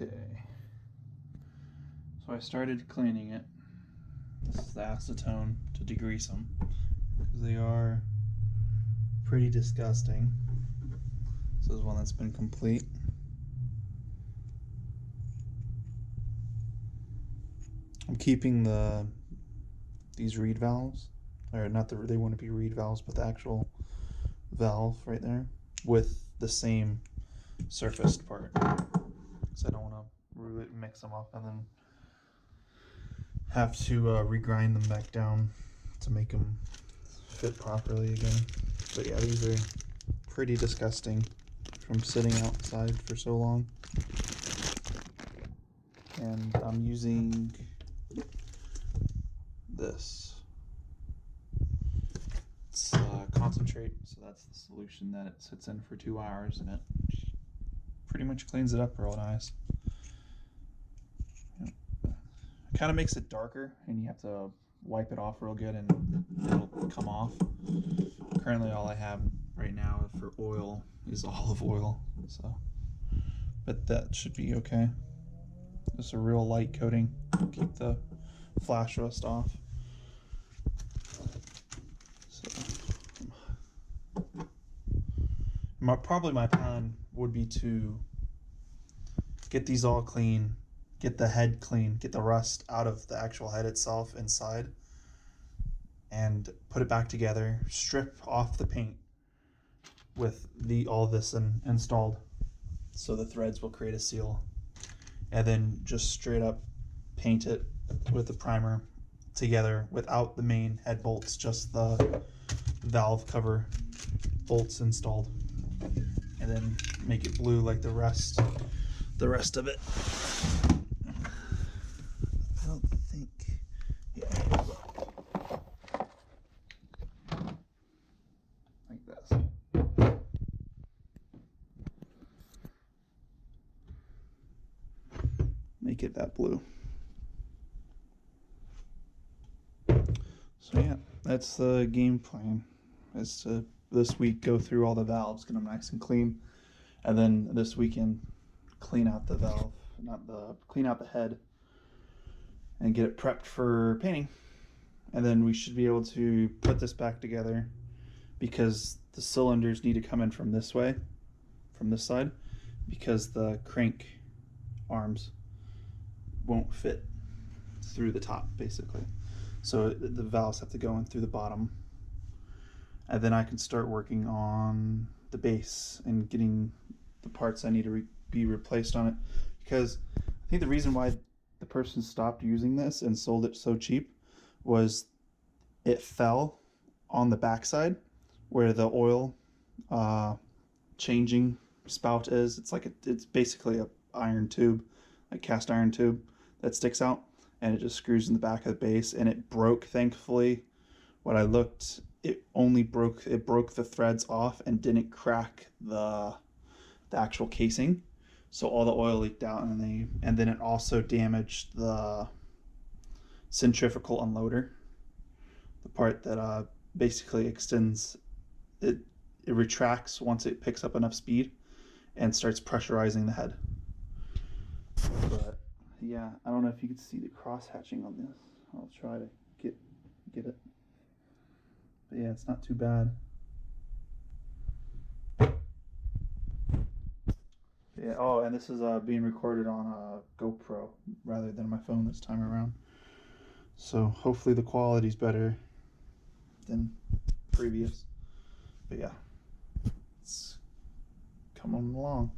Okay. So I started cleaning it. This is the acetone to degrease them because they are pretty disgusting. This is one that's been complete. I'm keeping these reed valves, or not they wouldn't be reed valves, but the actual valve right there with the same surfaced part, because I don't want to really mix them up and then have to regrind them back down to make them fit properly again. But yeah, these are pretty disgusting from sitting outside for so long. And I'm using this. It's concentrate, so that's the solution that it sits in for 2 hours, and it pretty much cleans it up real nice. It kind of makes it darker, and you have to wipe it off real good and it'll come off. Currently all I have right now for oil is olive oil, so but that should be okay. Just a real light coating, keep the flash rust off. So probably my plan would be to get these all clean, get the head clean, get the rust out of the actual head itself inside, and put it back together, strip off the paint with all this installed so the threads will create a seal, and then just straight up paint it with the primer together without the main head bolts, just the valve cover bolts installed, and then make it blue like the rest of it. I don't think, yeah, like this. Make it that blue. So yeah, that's the game plan, is to this week go through all the valves, get them nice and clean, and then this weekend clean out the valve, clean out the head, and get it prepped for painting. And then we should be able to put this back together, because the cylinders need to come in from this way, from this side, because the crank arms won't fit through the top basically. So the valves have to go in through the bottom. And then I can start working on the base and getting the parts I need to be replaced on it. Because I think the reason why the person stopped using this and sold it so cheap was it fell on the backside where the oil changing spout is. It's basically a iron tube, like cast iron tube that sticks out, and it just screws in the back of the base, and it broke. Thankfully, when I looked, it broke the threads off and didn't crack the actual casing. So all the oil leaked out, and then it also damaged the centrifugal unloader, the part that basically extends it. It retracts once it picks up enough speed and starts pressurizing the head. But yeah, I don't know if you can see the cross hatching on this. I'll try to get it. But yeah, it's not too bad. Yeah. Oh, and this is being recorded on a GoPro rather than my phone this time around. So hopefully the quality's better than previous. But yeah, it's coming along.